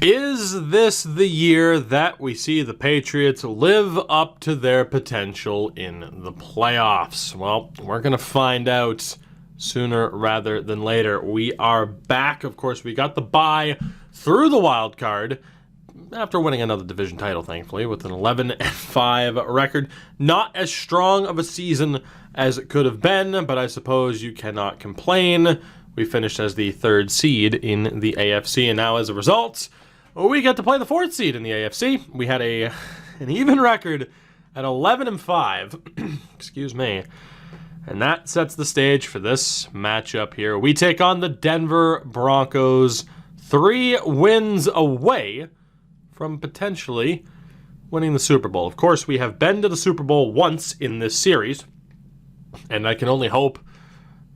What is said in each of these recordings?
Is this the year that we see the Patriots live up to their potential in the playoffs? Well, we're going to find out sooner rather than later. We are back. Of course, we got the bye through the wild card after winning another division title, thankfully, with an 11-5 record. Not as strong of a season as it could have been, but I suppose you cannot complain. We finished as the 3rd seed in the AFC, and now as a result, we get to play the 4th seed in the AFC. We had an even record at 11-5. Excuse me. And that sets the stage for this matchup here. We take on the Denver Broncos, 3 wins away from potentially winning the Super Bowl. Of course, we have been to the Super Bowl once in this series, and I can only hope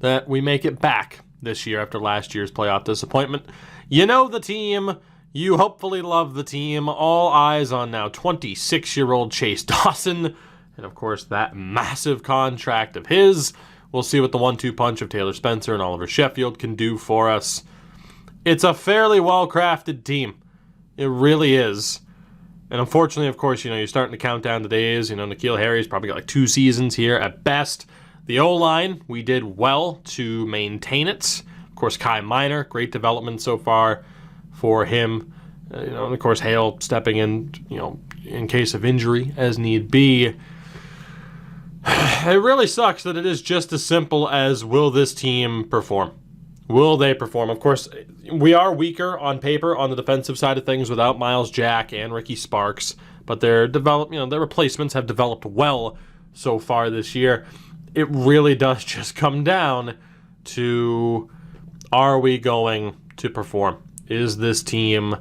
that we make it back this year after last year's playoff disappointment. You know the team. You hopefully love the team. All eyes on now 26-year-old Chase Dawson. And, of course, that massive contract of his. We'll see what the 1-2 punch of Taylor Spencer and Oliver Sheffield can do for us. It's a fairly well-crafted team. It really is. And unfortunately, of course, you're starting to count down the days. N'Keal Harry's probably got like 2 seasons here at best. The O-line, we did well to maintain it. Of course, Kai Minor, great development so far for him. And of course, Hale stepping in, in case of injury as need be. It really sucks that it is just as simple as, will this team perform? Will they perform? Of course, we are weaker on paper on the defensive side of things without Miles Jack and Ricky Sparks, but their replacements have developed well so far this year. It really does just come down to, are we going to perform? Is this team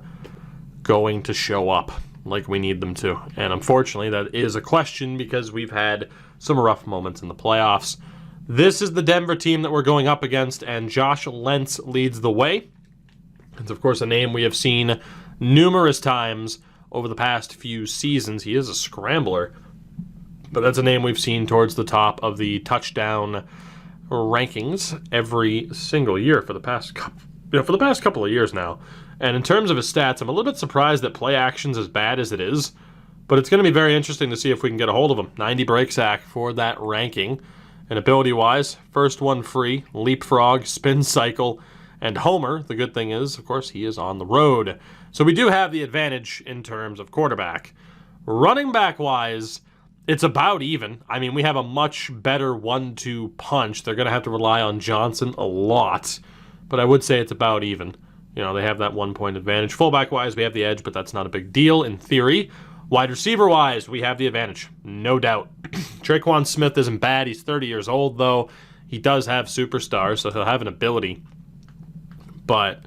going to show up like we need them to? And unfortunately, that is a question because we've had some rough moments in the playoffs. This is the Denver team that we're going up against, and Josh Lentz leads the way. It's, of course, a name we have seen numerous times over the past few seasons. He is a scrambler, but that's a name we've seen towards the top of the touchdown rankings every single year for the past couple of years now. And in terms of his stats, I'm a little bit surprised that play action's as bad as it is, but it's going to be very interesting to see if we can get a hold of him. 90 break sack for that ranking. And ability-wise, first one free, leapfrog, spin cycle, and homer. The good thing is, of course, he is on the road. So we do have the advantage in terms of quarterback. Running back-wise, it's about even. I mean, we have a much better 1-2 punch. They're going to have to rely on Johnson a lot, but I would say it's about even. They have that 1-point advantage. Fullback-wise, we have the edge, but that's not a big deal in theory. Wide receiver-wise, we have the advantage, no doubt. Traquan Smith isn't bad. He's 30 years old, though. He does have superstars, so he'll have an ability. But,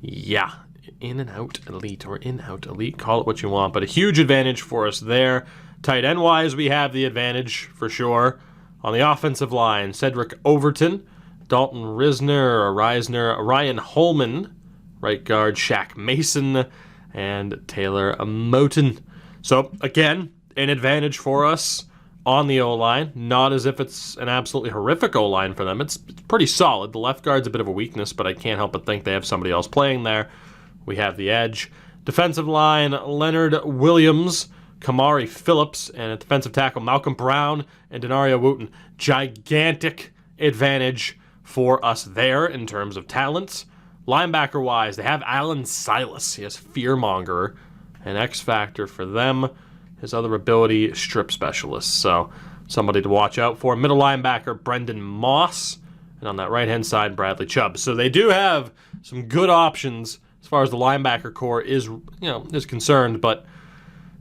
yeah, in and out elite, or in-out elite, call it what you want. But a huge advantage for us there. Tight end-wise, we have the advantage, for sure. On the offensive line, Cedric Overton, Dalton Risner, Ryan Holman, right guard, Shaq Mason, and Taylor Moton. So, again, an advantage for us on the O-line. Not as if it's an absolutely horrific O-line for them. It's pretty solid. The left guard's a bit of a weakness, but I can't help but think they have somebody else playing there. We have the edge. Defensive line, Leonard Williams, Kamari Phillips, and at defensive tackle, Malcolm Brown and Denario Wooten. Gigantic advantage for us there in terms of talent. Linebacker-wise, they have Alan Silas. He has Fearmonger, an X-Factor for them. His other ability, Strip Specialist. So, somebody to watch out for. Middle linebacker, Brendan Moss. And on that right-hand side, Bradley Chubb. So, they do have some good options as far as the linebacker core is concerned, but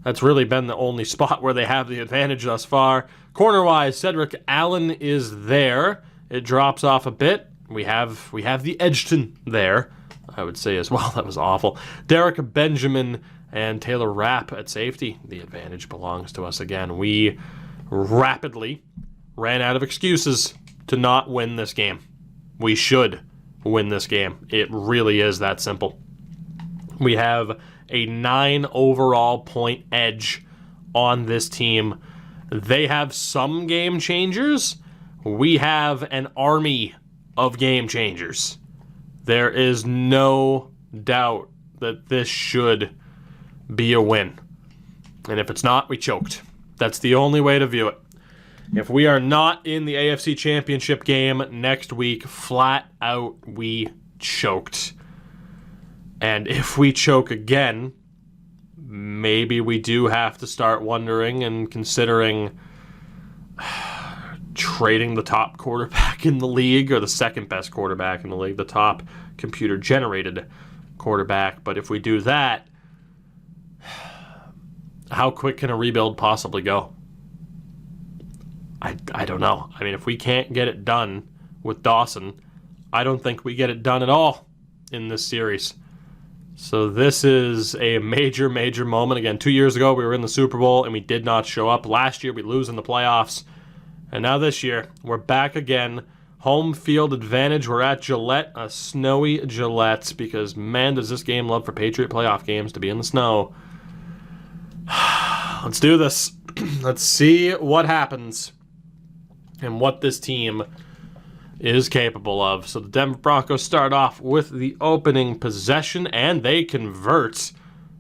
that's really been the only spot where they have the advantage thus far. Corner-wise, Cedric Allen is there. It drops off a bit. We have the Edgerton there, I would say as well. That was awful. Derek Benjamin and Taylor Rapp at safety. The advantage belongs to us again. We rapidly ran out of excuses to not win this game. We should win this game. It really is that simple. We have a 9 overall point edge on this team. They have some game changers. We have an army of game changers. There is no doubt that this should be a win. And if it's not, we choked. That's the only way to view it. If we are not in the AFC Championship game next week, flat out, we choked. And if we choke again, maybe we do have to start wondering and considering trading the top quarterback in the league, or the second best quarterback in the league, the top computer-generated quarterback. But if we do that, how quick can a rebuild possibly go? I don't know. I mean, if we can't get it done with Dawson, I don't think we get it done at all in this series. So this is a major, major moment. Again, 2 years ago, we were in the Super Bowl and we did not show up. Last year, we lose in the playoffs. And now this year, we're back again. Home field advantage. We're at Gillette, a snowy Gillette, because, man, does this game love for Patriot playoff games to be in the snow. Let's do this. Let's see what happens and what this team is capable of. So the Denver Broncos start off with the opening possession, and they convert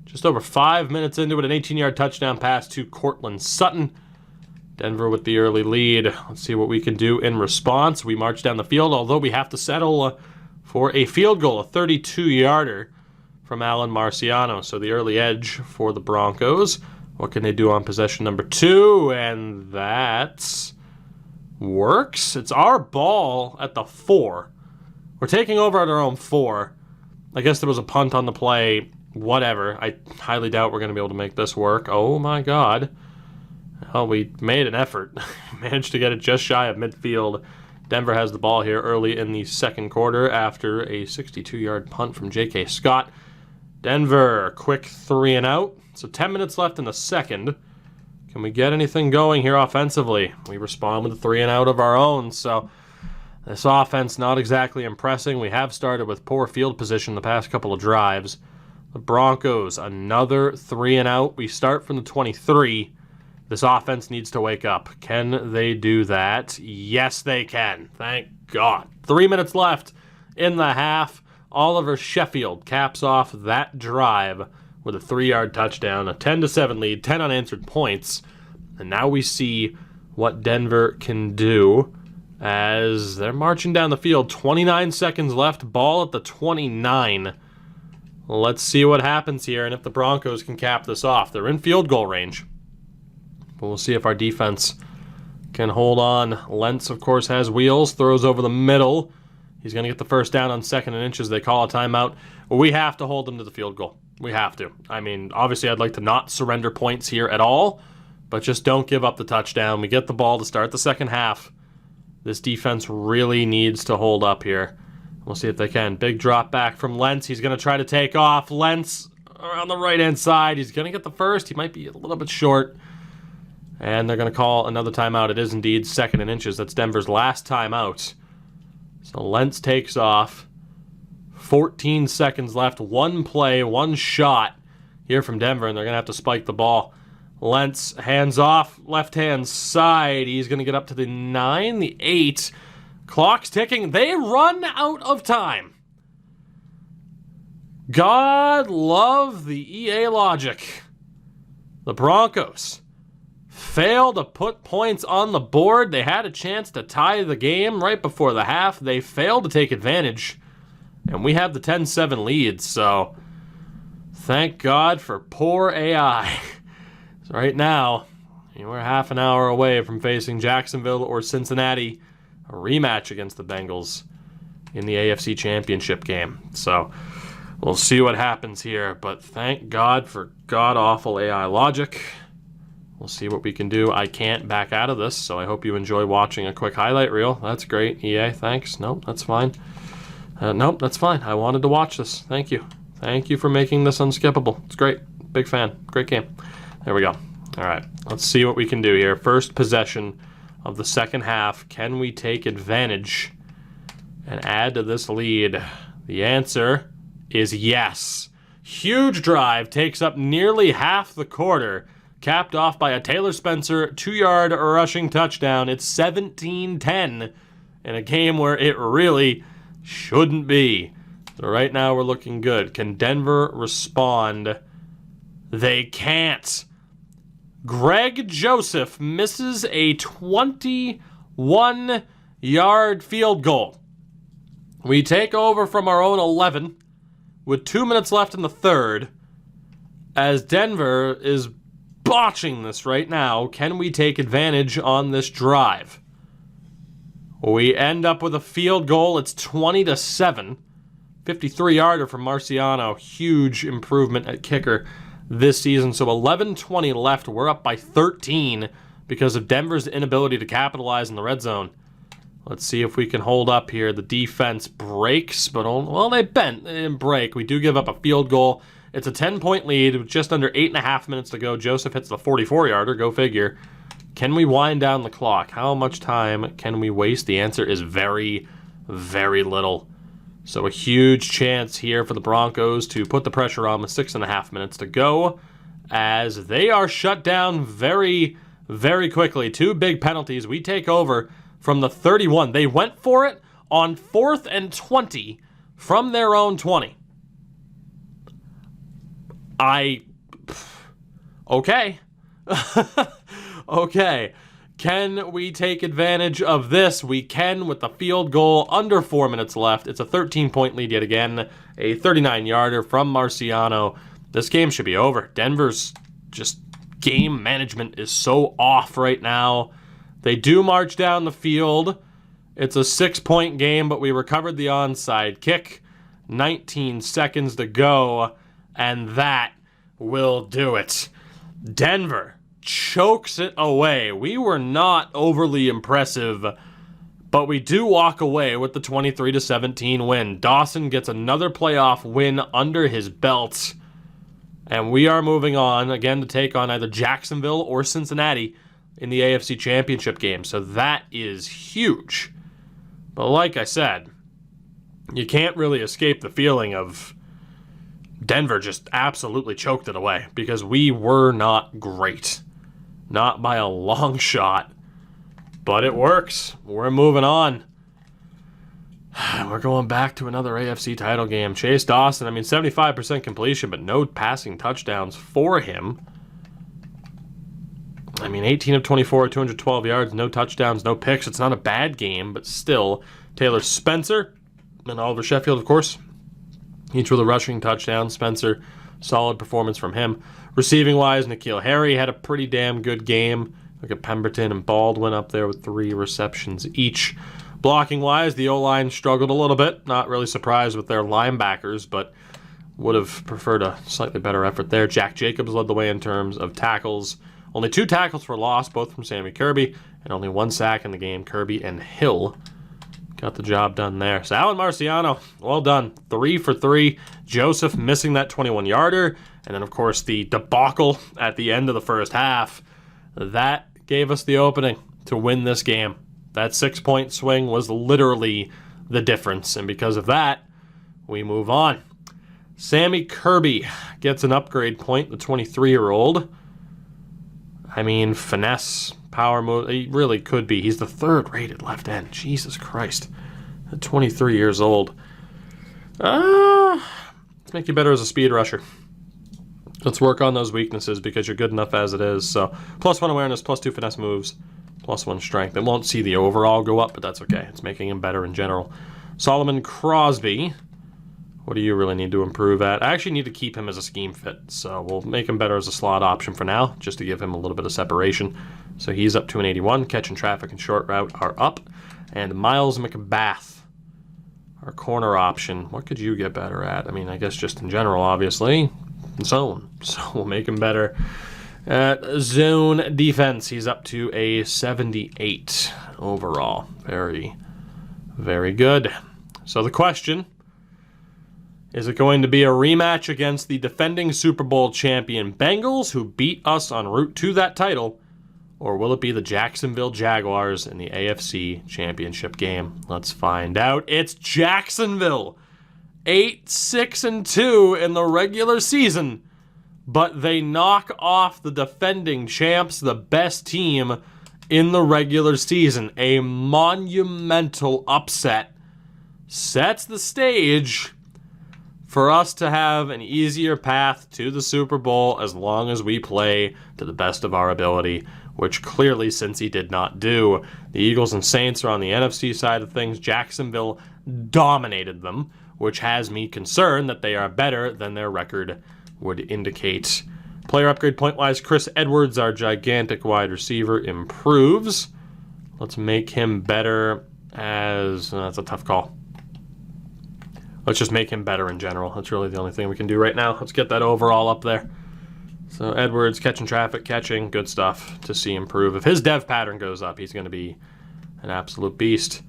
just over 5 minutes into it, an 18-yard touchdown pass to Cortland Sutton. Denver with the early lead. Let's see what we can do in response. We march down the field, although we have to settle for a field goal, a 32-yarder from Alan Marciano. So the early edge for the Broncos. What can they do on possession number 2? And that works. It's our ball at the 4. We're taking over at our own 4. I guess there was a punt on the play. Whatever. I highly doubt we're going to be able to make this work. Oh my God. Well, we made an effort. Managed to get it just shy of midfield. Denver has the ball here early in the second quarter after a 62-yard punt from J.K. Scott. Denver, quick 3 and out. So 10 minutes left in the second. Can we get anything going here offensively? We respond with a 3 and out of our own. So this offense not exactly impressing. We have started with poor field position the past couple of drives. The Broncos, another 3 and out. We start from the 23. This offense needs to wake up. Can they do that? Yes, they can. Thank God. 3 minutes left in the half. Oliver Sheffield caps off that drive with a 3-yard touchdown, a 10-7 lead, 10 unanswered points. And now we see what Denver can do as they're marching down the field. 29 seconds left, ball at the 29. Let's see what happens here and if the Broncos can cap this off. They're in field goal range. But we'll see if our defense can hold on. Lentz, of course, has wheels, throws over the middle. He's going to get the first down on 2nd and inches. They call a timeout. We have to hold them to the field goal. We have to. I mean, obviously, I'd like to not surrender points here at all, but just don't give up the touchdown. We get the ball to start the second half. This defense really needs to hold up here. We'll see if they can. Big drop back from Lentz. He's going to try to take off. Lentz around the right-hand side. He's going to get the first. He might be a little bit short. And they're going to call another timeout. It is indeed 2nd and inches. That's Denver's last timeout. So Lentz takes off. 14 seconds left. One play, one shot here from Denver, and they're going to have to spike the ball. Lentz, hands off, left-hand side. He's going to get up to the 9, the 8. Clock's ticking. They run out of time. God love the EA logic. The Broncos fail to put points on the board. They had a chance to tie the game right before the half. They failed to take advantage. And we have the 10-7 lead, so thank God for poor AI. So right now, we're half an hour away from facing Jacksonville or Cincinnati, a rematch against the Bengals in the AFC Championship game. So we'll see what happens here, but thank God for god-awful AI logic. We'll see what we can do. I can't back out of this, so I hope you enjoy watching a quick highlight reel. That's great, EA. Thanks. Nope, that's fine. Nope, that's fine. I wanted to watch this. Thank you. Thank you for making this unskippable. It's great. Big fan. Great game. There we go. All right, let's see what we can do here. First possession of the second half. Can we take advantage and add to this lead? The answer is yes. Huge drive. Takes up nearly half the quarter. Capped off by a Taylor Spencer 2-yard rushing touchdown. It's 17-10 in a game where it really shouldn't be. So right now we're looking good. Can Denver respond? They can't. Greg Joseph misses a 21-yard field goal. We take over from our own 11 with 2 minutes left in the third as Denver is botching this right now. Can we take advantage on this drive? We end up with a field goal. It's 20-7. 53-yarder from Marciano. Huge improvement at kicker this season. So 11:20 left. We're up by 13 because of Denver's inability to capitalize in the red zone. Let's see if we can hold up here. The defense breaks, but, well, they bent. They didn't break. We do give up a field goal. It's a 10-point lead with just under 8.5 minutes to go. Joseph hits the 44-yarder. Go figure. Can we wind down the clock? How much time can we waste? The answer is very, very little. So a huge chance here for the Broncos to put the pressure on with 6.5 minutes to go as they are shut down very, very quickly. 2 big penalties. We take over from the 31. They went for it on 4th and 20 from their own 20. Okay. Okay. Can we take advantage of this? We can with the field goal. Under 4 minutes left. It's a 13-point lead yet again. A 39-yarder from Marciano. This game should be over. Denver's just game management is so off right now. They do march down the field. It's a 6-point game, but we recovered the onside kick. 19 seconds to go, and that will do it. Denver chokes it away. We were not overly impressive, but we do walk away with the 23-17 win. Dawson gets another playoff win under his belt, and we are moving on again to take on either Jacksonville or Cincinnati in the AFC Championship game. So that is huge. But like I said, you can't really escape the feeling of Denver just absolutely choked it away because we were not great. Not by a long shot, but it works. We're moving on. We're going back to another AFC title game. Chase Dawson, 75% completion, but no passing touchdowns for him. 18 of 24, 212 yards, no touchdowns, no picks. It's not a bad game, but still. Taylor Spencer and Oliver Sheffield, of course, each with a rushing touchdown. Spencer, solid performance from him. Receiving-wise, N'Keal Harry had a pretty damn good game. Look at Pemberton and Baldwin up there with 3 receptions each. Blocking-wise, the O-line struggled a little bit. Not really surprised with their linebackers, but would have preferred a slightly better effort there. Jack Jacobs led the way in terms of tackles. Only 2 tackles for loss, both from Sammy Kirby, and only 1 sack in the game. Kirby and Hill got the job done there. So Alan Marciano, well done. 3 for 3. Joseph missing that 21-yarder. And then, of course, the debacle at the end of the first half. That gave us the opening to win this game. That 6-point swing was literally the difference. And because of that, we move on. Sammy Kirby gets an upgrade point, the 23-year-old. Finesse, power move. He really could be. He's the 3rd rated left end. Jesus Christ. At 23 years old. Let's make you better as a speed rusher. Let's work on those weaknesses because you're good enough as it is. So, +1 awareness, +2 finesse moves, +1 strength. It won't see the overall go up, but that's okay. It's making him better in general. Solomon Crosby. What do you really need to improve at? I actually need to keep him as a scheme fit, so we'll make him better as a slot option for now, just to give him a little bit of separation. So he's up to an 81. Catch and traffic and short route are up. And Miles McBath, our corner option. What could you get better at? I guess just in general, obviously. Zone. So we'll make him better at zone defense. He's up to a 78 overall. Very, very good. So the question, is it going to be a rematch against the defending Super Bowl champion Bengals, who beat us en route to that title, or will it be the Jacksonville Jaguars in the AFC Championship game? Let's find out. It's Jacksonville. 8-6-2 in the regular season, but they knock off the defending champs, the best team in the regular season. A monumental upset sets the stage for us to have an easier path to the Super Bowl as long as we play to the best of our ability, which clearly Cincy did not do. The Eagles and Saints are on the NFC side of things. Jacksonville dominated them, which has me concerned that they are better than their record would indicate. Player upgrade point-wise, Chris Edwards, our gigantic wide receiver, improves. Let's make him better as... that's a tough call. Let's just make him better in general. That's really the only thing we can do right now. Let's get that overall up there. So Edwards, catching traffic, catching, good stuff to see improve. If his dev pattern goes up, he's going to be an absolute beast.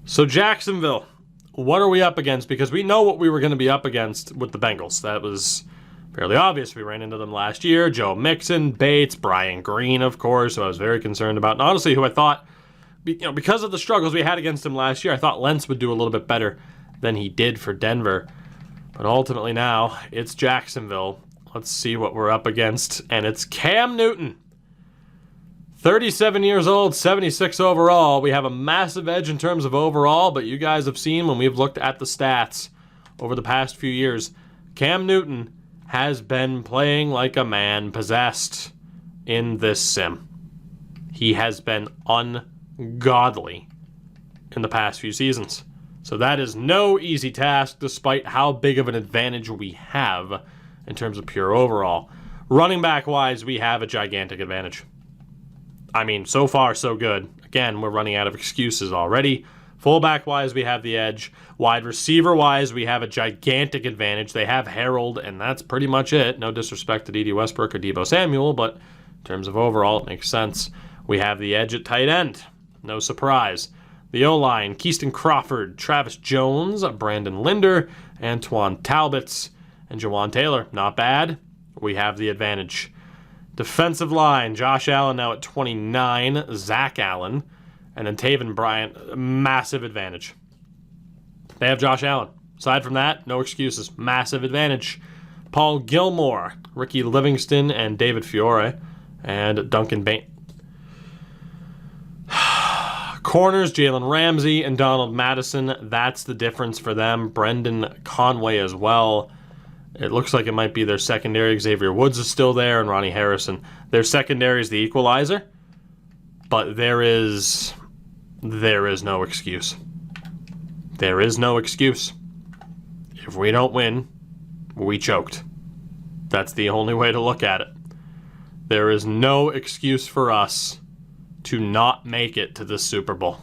So Jacksonville, what are we up against? Because we know what we were going to be up against with the Bengals. That was fairly obvious. We ran into them last year. Joe Mixon, Bates, Brian Green, of course, who I was very concerned about. And honestly, who I thought, because of the struggles we had against him last year, I thought Lentz would do a little bit better than he did for Denver. But ultimately now, it's Jacksonville. Let's see what we're up against. And it's Cam Newton. 37 years old, 76 overall. We have a massive edge in terms of overall, but you guys have seen when we've looked at the stats over the past few years, Cam Newton has been playing like a man possessed in this sim. He has been ungodly in the past few seasons. So that is no easy task, despite how big of an advantage we have in terms of pure overall. Running back-wise, we have a gigantic advantage. I mean, so far, so good. Again, we're running out of excuses already. Fullback-wise, we have the edge. Wide receiver-wise, we have a gigantic advantage. They have Harold, and that's pretty much it. No disrespect to Dede Westbrook or Deebo Samuel, but in terms of overall, it makes sense. We have the edge at tight end. No surprise. The O-line, Keaston Crawford, Travis Jones, Brandon Linder, Antoine Talbot, and Jawan Taylor. Not bad. We have the advantage. Defensive line, Josh Allen now at 29, Zach Allen, and then Taven Bryant, massive advantage. They have Josh Allen. Aside from that, no excuses. Massive advantage. Paul Gilmore, Ricky Livingston, and David Fiore, and Duncan Bain. Corners, Jalen Ramsey and Donald Madison. That's the difference for them. Brendan Conway as well. It looks like it might be their secondary. Xavier Woods is still there, and Ronnie Harrison. Their secondary is the equalizer, but there is no excuse. There is no excuse. If we don't win, we choked. That's the only way to look at it. There is no excuse for us to not make it to the Super Bowl.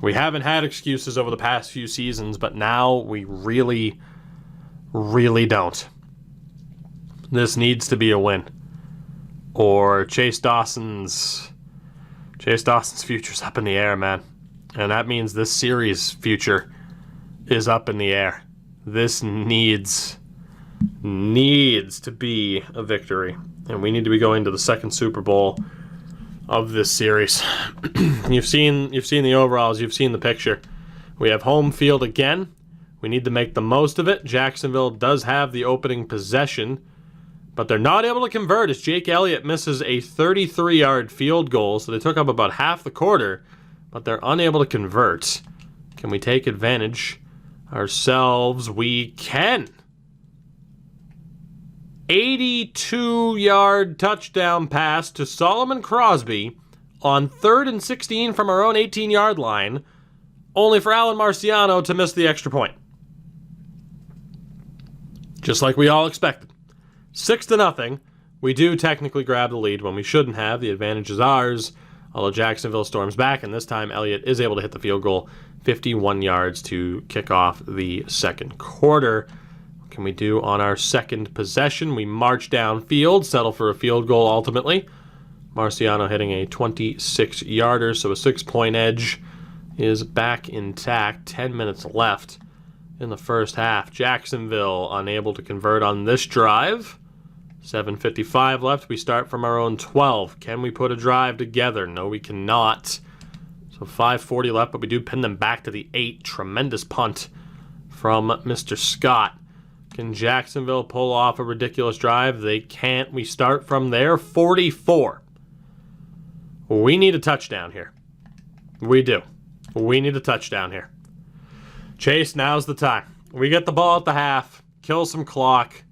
We haven't had excuses over the past few seasons, but now we really don't. This needs to be a win, or Chase Dawson's future's up in the air, man. And that means this series' future is up in the air. This needs to be a victory, and we need to be going to the second Super Bowl of this series. You've seen the overalls, you've seen the picture. We have home field again. We need to make the most of it. Jacksonville does have the opening possession, but they're not able to convert as Jake Elliott misses a 33-yard field goal, so they took up about half the quarter, but they're unable to convert. Can we take advantage ourselves? We can. 82-yard touchdown pass to Solomon Crosby on 3rd and 16 from our own 18-yard line, only for Alan Marciano to miss the extra point. Just like we all expected. 6-0. We do technically grab the lead when we shouldn't have. The advantage is ours, although Jacksonville storms back, and this time Elliott is able to hit the field goal, 51 yards to kick off the second quarter. What can we do on our second possession? We march downfield, settle for a field goal ultimately. Marciano hitting a 26-yarder, so a 6-point edge is back intact. 10 minutes left in the first half. Jacksonville unable to convert on this drive. 7:55 left. We start from our own 12. Can we put a drive together? No, we cannot. So 5:40 left, but we do pin them back to the 8. Tremendous punt from Mr. Scott. Can Jacksonville pull off a ridiculous drive? They can't. We start from their 44. We need a touchdown here. We do. We need a touchdown here. Chase, now's the time. We get the ball at the half, kill some clock,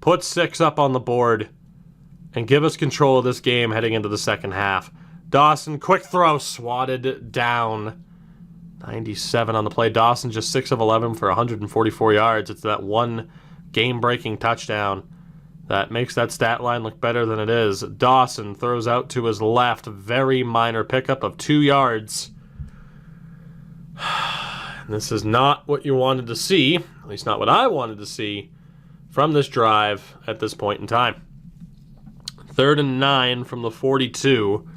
put 6 up on the board, and give us control of this game heading into the second half. Dawson, quick throw, swatted down. 97 on the play. Dawson just 6 of 11 for 144 yards. It's that one game-breaking touchdown that makes that stat line look better than it is. Dawson throws out to his left. Very minor pickup of 2 yards. This is not what you wanted to see, at least not what I wanted to see, from this drive at this point in time. 3rd and 9 from the 42.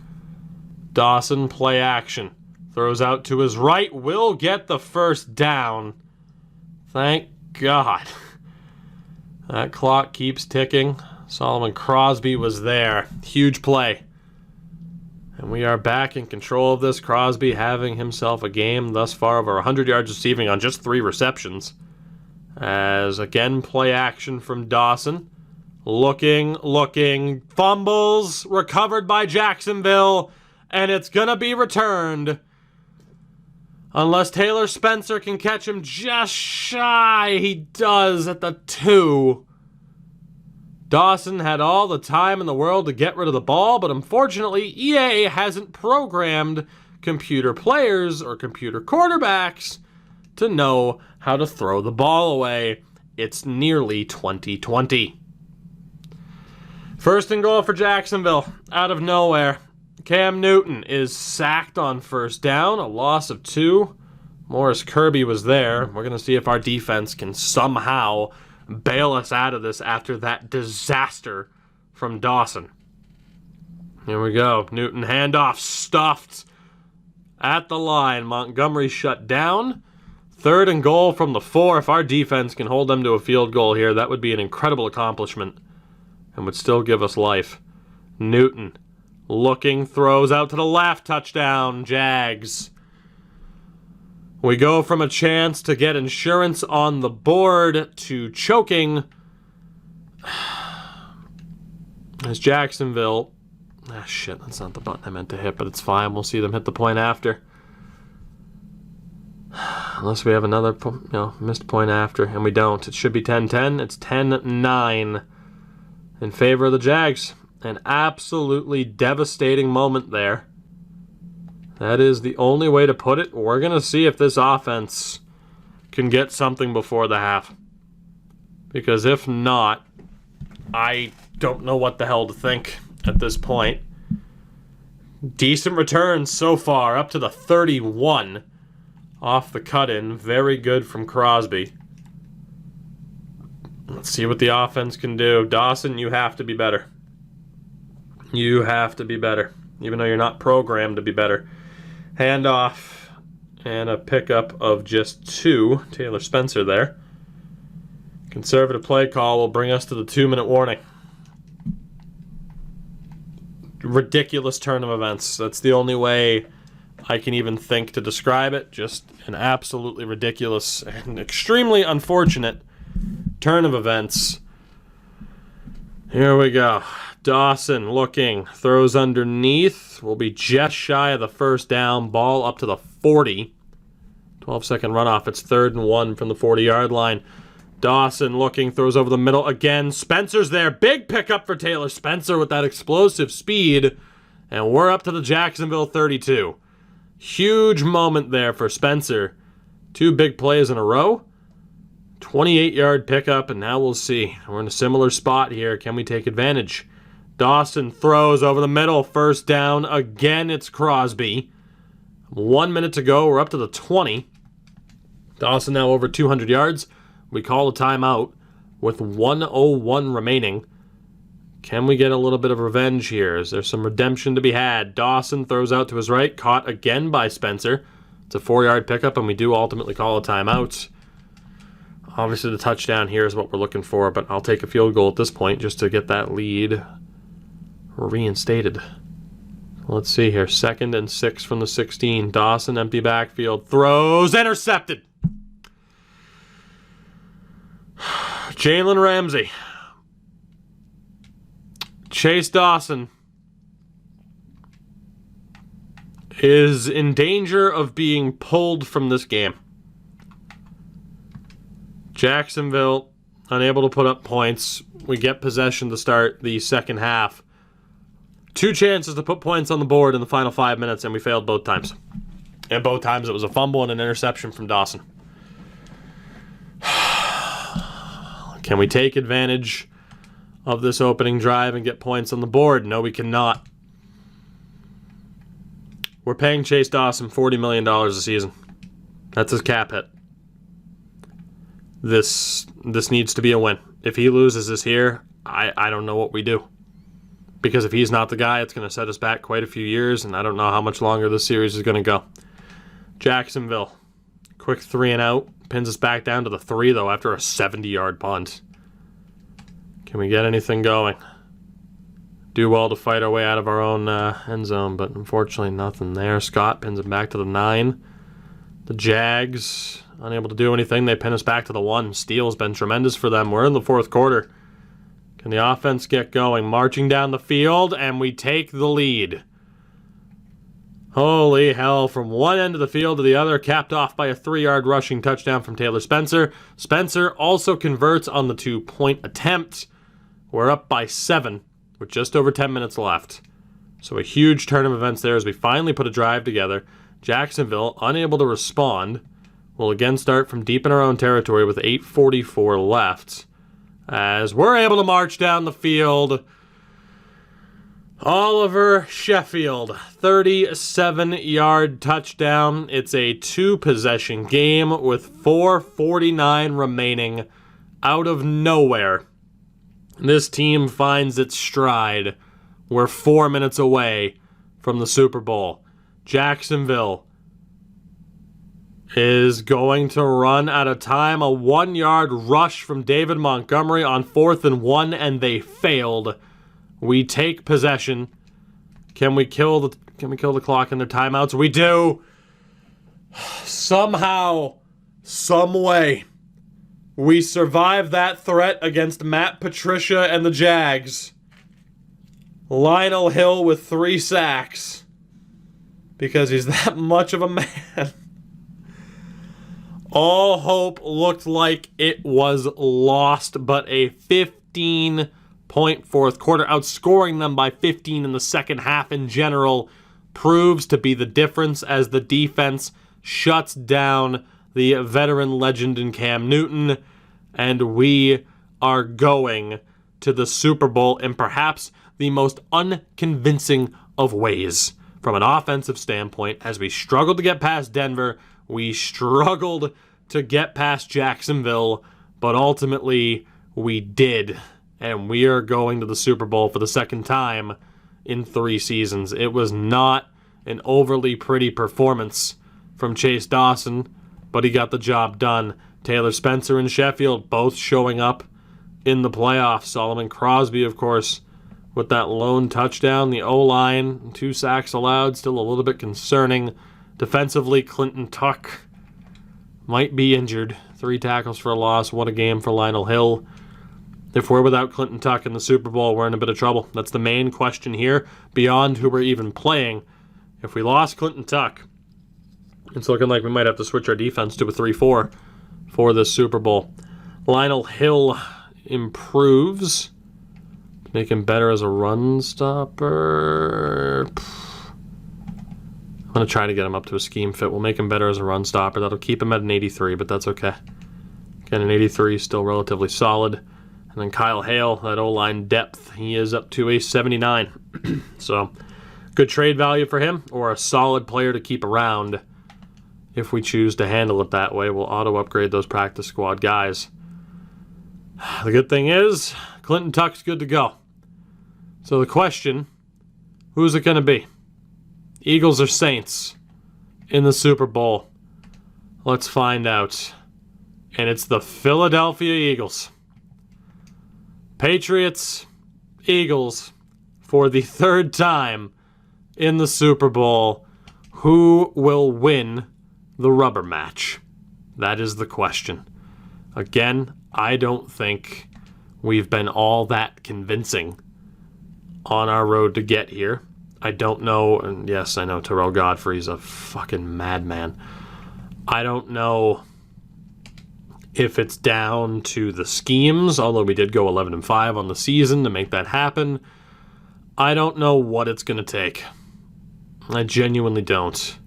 Dawson, play action. Throws out to his right. Will get the first down. Thank God. That clock keeps ticking. Solomon Crosby was there. Huge play. And we are back in control of this. Crosby having himself a game thus far over 100 yards receiving on just 3 receptions. As again, play action from Dawson. Looking. Fumbles. Recovered by Jacksonville. And it's going to be returned. Unless Taylor Spencer can catch him just shy. He does at the 2. Dawson had all the time in the world to get rid of the ball, but unfortunately, EA hasn't programmed computer players or computer quarterbacks to know how to throw the ball away. It's nearly 2020. 1st and goal for Jacksonville. Out of nowhere. Cam Newton is sacked on 1st down, a loss of 2. Morris Kirby was there. We're going to see if our defense can somehow bail us out of this after that disaster from Dawson. Here we go. Newton handoff stuffed at the line. Montgomery shut down. 3rd and goal from the 4. If our defense can hold them to a field goal here, that would be an incredible accomplishment and would still give us life. Newton looking, throws out to the left, touchdown, Jags. We go from a chance to get insurance on the board to choking. As Jacksonville... shit, that's not the button I meant to hit, but it's fine. We'll see them hit the point after. Unless we have another missed point after, and we don't. It should be 10-10. It's 10-9 in favor of the Jags. An absolutely devastating moment there. That is the only way to put it. We're going to see if this offense can get something before the half. Because if not, I don't know what the hell to think at this point. Decent returns so far, up to the 31 off the cut-in. Very good from Crosby. Let's see what the offense can do. Dawson, you have to be better. You have to be better, even though you're not programmed to be better. Handoff and a pickup of just 2. Taylor Spencer there. Conservative play call will bring us to the 2-minute warning. Ridiculous turn of events. That's the only way I can even think to describe it. Just an absolutely ridiculous and extremely unfortunate turn of events. Here we go. Dawson looking, throws underneath, will be just shy of the 1st down, ball up to the 40. 12-second runoff, it's 3rd and 1 from the 40-yard line. Dawson looking, throws over the middle again. Spencer's there, big pickup for Taylor Spencer with that explosive speed, and we're up to the Jacksonville 32. Huge moment there for Spencer. 2 big plays in a row. 28-yard pickup, and now we'll see. We're in a similar spot here. Can we take advantage? Dawson throws over the middle. 1st down. Again, it's Crosby. 1 minute to go. We're up to the 20. Dawson now over 200 yards. We call a timeout with 1:01 remaining. Can we get a little bit of revenge here? Is there some redemption to be had? Dawson throws out to his right. Caught again by Spencer. It's a 4-yard pickup, and we do ultimately call a timeout. Obviously, the touchdown here is what we're looking for, but I'll take a field goal at this point just to get that lead reinstated. Let's see here. 2nd and 6 from the 16. Dawson, empty backfield. Throws, intercepted. Jalen Ramsey. Chase Dawson is in danger of being pulled from this game. Jacksonville, unable to put up points. We get possession to start the second half. 2 chances to put points on the board in the final 5 minutes, and we failed both times. And both times it was a fumble and an interception from Dawson. Can we take advantage of this opening drive and get points on the board? No, we cannot. We're paying Chase Dawson $40 million a season. That's his cap hit. This needs to be a win. If he loses this here, I don't know what we do. Because if he's not the guy, it's going to set us back quite a few years, and I don't know how much longer this series is going to go. Jacksonville, quick 3 and out. Pins us back down to the 3, though, after a 70-yard punt. Can we get anything going? Do well to fight our way out of our own end zone, but unfortunately nothing there. Scott pins it back to the 9. The Jags, unable to do anything. They pin us back to the 1. Steele's been tremendous for them. We're in the 4th quarter. Can the offense get going? Marching down the field, and we take the lead. Holy hell, from one end of the field to the other, capped off by a 3-yard rushing touchdown from Taylor Spencer. Spencer also converts on the 2-point attempt. We're up by 7 with just over 10 minutes left. So a huge turn of events there as we finally put a drive together. Jacksonville, unable to respond, will again start from deep in our own territory with 8:44 left. As we're able to march down the field, Oliver Sheffield, 37-yard touchdown. It's a 2-possession game with 4:49 remaining. Out of nowhere, this team finds its stride. We're 4 minutes away from the Super Bowl. Jacksonville is going to run out of time. A 1-yard rush from David Montgomery on 4th and 1, and they failed. We take possession. Can we kill the clock in their timeouts? We do. Somehow, some way, we survive that threat against Matt Patricia and the Jags. Lionel Hill with 3 sacks. Because he's that much of a man. All hope looked like it was lost, but a 15-point 4th quarter, outscoring them by 15 in the second half in general, proves to be the difference as the defense shuts down the veteran legend in Cam Newton, and we are going to the Super Bowl in perhaps the most unconvincing of ways. From an offensive standpoint, as we struggled to get past Denver, we struggled to get past Jacksonville, but ultimately we did. And we are going to the Super Bowl for the second time in 3 seasons. It was not an overly pretty performance from Chase Dawson, but he got the job done. Taylor Spencer and Sheffield both showing up in the playoffs. Solomon Crosby, of course, with that lone touchdown. The O-line, 2 sacks allowed, still a little bit concerning. Defensively, Clinton Tuck might be injured. 3 tackles for a loss. What a game for Lionel Hill. If we're without Clinton Tuck in the Super Bowl, we're in a bit of trouble. That's the main question here, beyond who we're even playing. If we lost Clinton Tuck, it's looking like we might have to switch our defense to a 3-4 for this Super Bowl. Lionel Hill improves. Make him better as a run stopper. I'm going to try to get him up to a scheme fit. We'll make him better as a run stopper. That'll keep him at an 83, but that's okay. Again, an 83 is still relatively solid. And then Kyle Hale, that O-line depth, he is up to a 79. So, good trade value for him, or a solid player to keep around if we choose to handle it that way. We'll auto-upgrade those practice squad guys. The good thing is, Clinton Tuck's good to go. So the question, who's it going to be? Eagles or Saints in the Super Bowl? Let's find out. And it's the Philadelphia Eagles. Patriots, Eagles, for the 3rd time in the Super Bowl. Who will win the rubber match? That is the question. Again, I don't think we've been all that convincing on our road to get here. I don't know, and yes, I know Terrell Godfrey's a fucking madman. I don't know If it's down to the schemes, although we did go 11-5 on the season to make that happen, I don't know what it's going to take. I genuinely don't.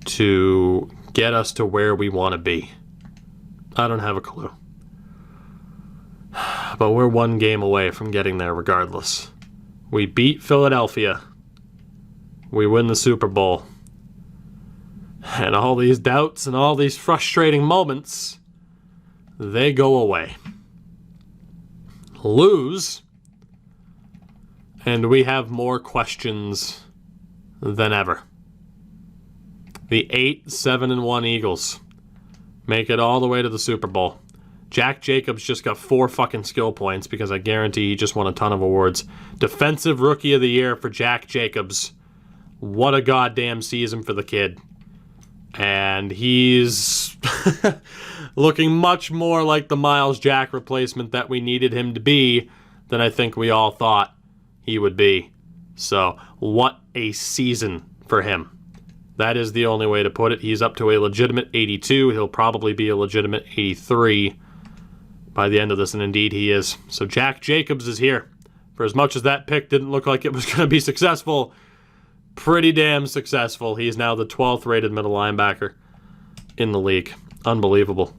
To get us to where we want to be. I don't have a clue. But we're one game away from getting there regardless. We beat Philadelphia. We win the Super Bowl. And all these doubts and all these frustrating moments, they go away. Lose, and we have more questions than ever. The 8-7-1 Eagles make it all the way to the Super Bowl. Jack Jacobs just got 4 fucking skill points because I guarantee he just won a ton of awards. Defensive Rookie of the Year for Jack Jacobs. What a goddamn season for the kid. And he's looking much more like the Miles Jack replacement that we needed him to be than I think we all thought he would be. So, what a season for him. That is the only way to put it. He's up to a legitimate 82. He'll probably be a legitimate 83 by the end of this, and indeed he is. So Jack Jacobs is here. For as much as that pick didn't look like it was going to be successful, pretty damn successful. He's now the 12th rated middle linebacker in the league. Unbelievable.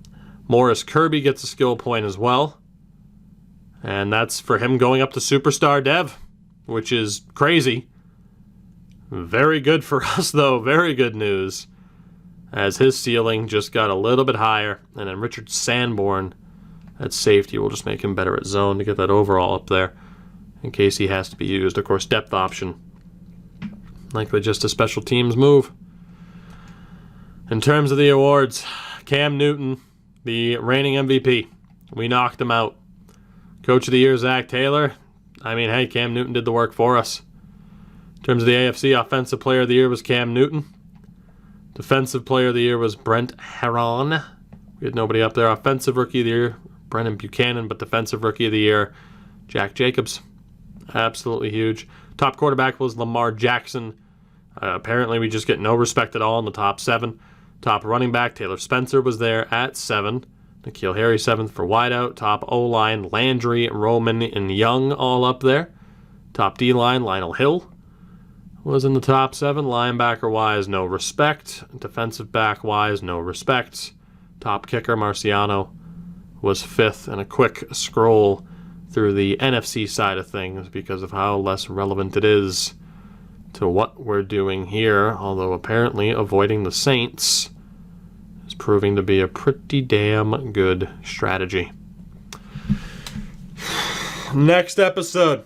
Morris Kirby gets a skill point as well. And that's for him going up to Superstar Dev, which is crazy. Very good for us, though. Very good news. As his ceiling just got a little bit higher. And then Richard Sanborn at safety will just make him better at zone to get that overall up there in case he has to be used. Of course, depth option. Likely just a special teams move. In terms of the awards, Cam Newton, the reigning MVP. We knocked him out. Coach of the Year, Zach Taylor. I mean, hey, Cam Newton did the work for us. In terms of the AFC, Offensive Player of the Year was Cam Newton. Defensive Player of the Year was Brent Herron. We had nobody up there. Offensive Rookie of the Year, Brennan Buchanan. But Defensive Rookie of the Year, Jack Jacobs. Absolutely huge. Top quarterback was Lamar Jackson. Apparently, we just get no respect at all in the top 7. Top running back, Taylor Spencer was there at 7. N'Keal Harry, 7th for wideout. Top O-line, Landry, Roman, and Young all up there. Top D-line, Lionel Hill was in the top 7. Linebacker-wise, no respect. Defensive back-wise, no respect. Top kicker, Marciano, was 5th. And a quick scroll through the NFC side of things because of how less relevant it is to what we're doing here, although apparently avoiding the Saints is proving to be a pretty damn good strategy. Next episode.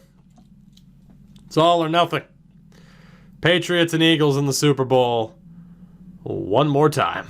It's all or nothing. Patriots and Eagles in the Super Bowl one more time.